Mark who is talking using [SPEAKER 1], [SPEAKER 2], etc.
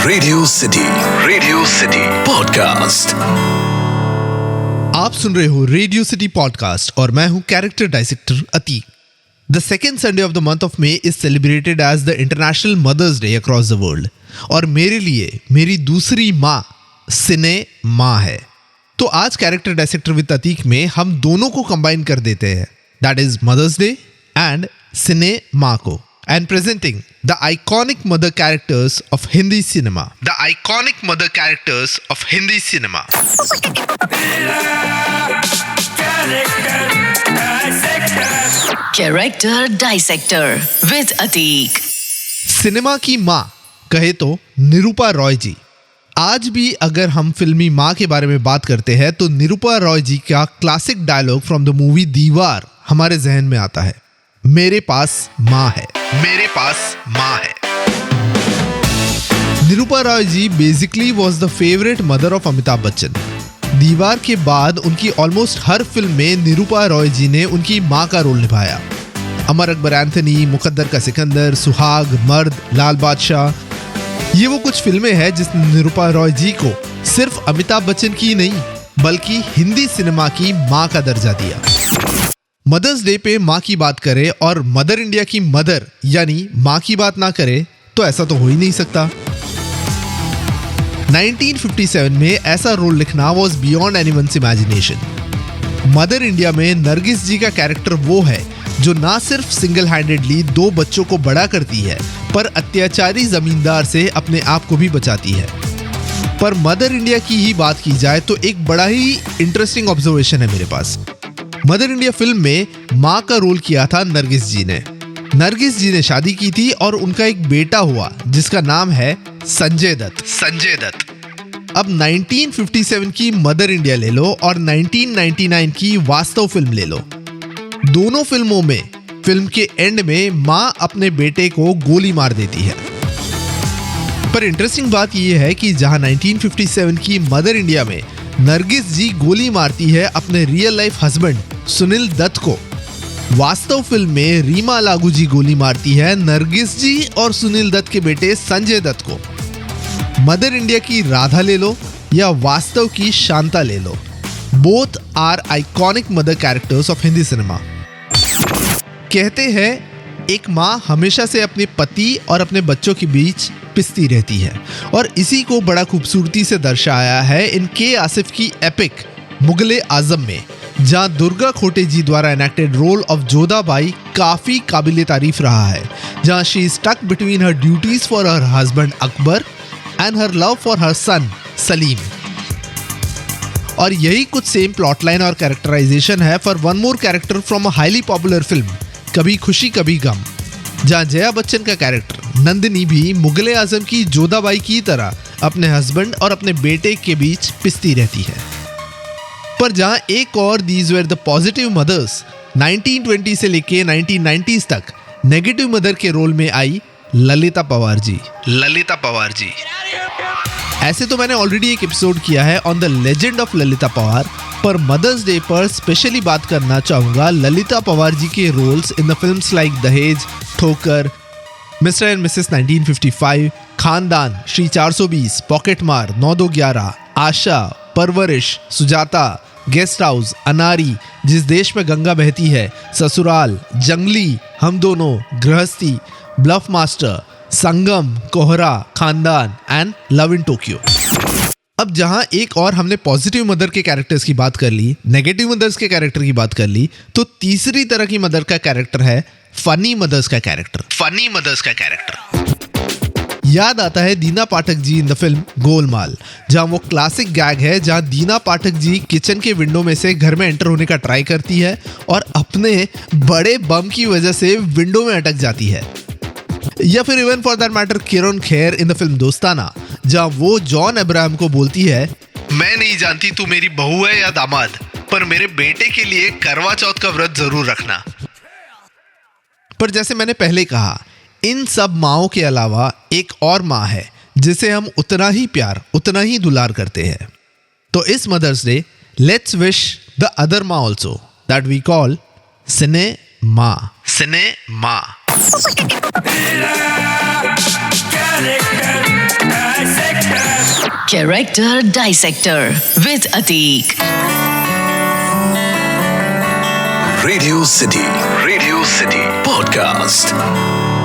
[SPEAKER 1] Radio city podcast.
[SPEAKER 2] आप सुन रहे हो रेडियो सिटी पॉडकास्ट और मैं हूं character dissector Atiq. The second Sunday of the month of May is celebrated as the international Mother's Day across the world. और मेरे लिए मेरी दूसरी माँ सिने माँ है। तो आज कैरेक्टर डायसेक्टर विद अतीक में हम दोनों को कंबाइन कर देते हैं, that is mother's day and cine माँ को, and presenting the iconic mother characters of Hindi cinema. The iconic mother characters of Hindi cinema.
[SPEAKER 3] Character Dissector with Ateek.
[SPEAKER 2] Cinema की माँ कहे तो निरूपा रॉय जी। आज भी अगर हम फिल्मी माँ के बारे में बात करते हैं तो निरूपा रॉय जी का classic dialogue from the movie Deewar हमारे जहन में आता है, मेरे पास माँ है, मेरे पास माँ है। Nirupa Roy ji basically was the favourite mother of Amitabh Bachchan. Deewaar के बाद उनकी ऑलमोस्ट हर फिल्म में निरूपा रॉय जी ने उनकी माँ का रोल निभाया। अमर अकबर एंथनी, मुकद्दर का सिकंदर, सुहाग, मर्द, लाल बादशाह, ये वो कुछ फिल्में हैं जिसने निरूपा रॉय जी को सिर्फ अमिताभ बच्चन की नहीं बल्कि हिंदी सिनेमा की माँ का दर्जा दिया। मदर्स डे पे माँ की बात करें और मदर इंडिया की मदर यानी माँ की बात ना करे तो ऐसा तो हो ही नहीं सकता। 1957 में ऐसा रोल लिखना was beyond anyone's imagination. Mother India में नरगिस जी का कैरेक्टर वो है जो ना सिर्फ सिंगल हैंडेडली दो बच्चों को बड़ा करती है पर अत्याचारी जमींदार से अपने आप को भी बचाती है। पर मदर इंडिया की ही बात की जाए तो एक बड़ा ही इंटरेस्टिंग ऑब्जर्वेशन है मेरे पास। मदर इंडिया फिल्म में माँ का रोल किया था नरगिस जी ने। नरगिस जी ने शादी की थी और उनका एक बेटा हुआ जिसका नाम है संजय दत्त। संजय दत्त। अब 1957 की मदर इंडिया ले लो और 1999 की वास्तव फिल्म ले लो। दोनों फिल्मों में फिल्म के एंड में माँ अपने बेटे को गोली मार देती है। पर इंटरेस्टिंग बात यह है कि जहां 1957 की मदर इंडिया में नरगिस जी गोली मारती है अपने real life husband Sunil Dutt को, वास्तव फिल्म में रीमा लागू जी गोली मारती है नरगिस जी और सुनील दत्त के बेटे संजय दत्त को। मदर इंडिया की राधा ले लो या वास्तव की शांता ले लो, both are iconic mother characters of Hindi cinema. कहते हैं एक माँ हमेशा से अपने पति और अपने बच्चों के बीच पिसती रहती है और इसी को बड़ा खूबसूरती से दर्शाया है इन के आसिफ की एपिक मुगले आजम में, जहां दुर्गा खोटे जी द्वारा एनेक्टेड रोल ऑफ जोधाबाई काफी काबिले तारीफ रहा है, जहां she is stuck between her duties for her husband Akbar and her love for her son Salim. और यही कुछ सेम प्लॉटलाइन और कैरेक्टराइजेशन है for one more character from a highly popular film Kabhi Khushi कभी गम, जहां जया बच्चन का कैरेक्टर नंदिनी भी मुगले आजम की जोधाबाई की तरह अपने हस्बैंड और अपने बेटे के बीच पिसती रहती है। पर जहां एक और these were the positive mothers 1920 से लेके 1990s तक नेगेटिव मदर के रोल में आई ललिता पवार जी। ललिता पवार जी। ऐसे तो मैंने ऑलरेडी एक एपिसोड किया है on the legend of Lalita Pawar, पर मदर्स डे पर स्पेशली बात करना चाहूंगा ललिता पवार जी के roles in the films like Dahej, Thokar, mister and Mrs 1955, खानदान, श्री 420, पॉकेट मार, 9-2-11, आशा, परवरिश, सुजाता, गेस्ट हाउस, अनारी, जिस देश में गंगा बहती है, ससुराल, जंगली, हम दोनों, गृहस्थी, ब्लफ मास्टर, संगम, कोहरा, खानदान एंड लव इन टोक्यो। अब जहां एक और हमने पॉजिटिव मदर के कैरेक्टर्स की बात कर ली, नेगेटिव मदर्स के कैरेक्टर की बात कर ली, तो तीसरी तरह की मदर का कैरेक्टर है फनी मदर्स का कैरेक्टर। फनी मदर्स का कैरेक्टर याद आता है दीना Pathak ji in the film Golmaal, जहां वो क्लासिक गैग है जहां दीना पाठक जी किचन के विंडो में से घर में एंटर होने का ट्राई करती है और अपने बड़े बम की वजह से विंडो में अटक जाती है। या फिर even for that matter Kiran Kher in the film दोस्ताना, जहां वो जॉन अब्राहम को बोलती है, मैं नहीं जानती तू मेरी बहू है या दामाद, पर मेरे बेटे के लिए करवा चौथ का व्रत जरूर रखना। पर जैसे मैंने पहले कहा, इन सब माँओं के अलावा एक और माँ है जिसे हम उतना ही प्यार उतना ही दुलार करते हैं। तो इस Mother's Day let's wish the other माँ also that we call cine माँ। सिने माँ।
[SPEAKER 3] Character Dissector with Ateek.
[SPEAKER 1] Radio City Podcast.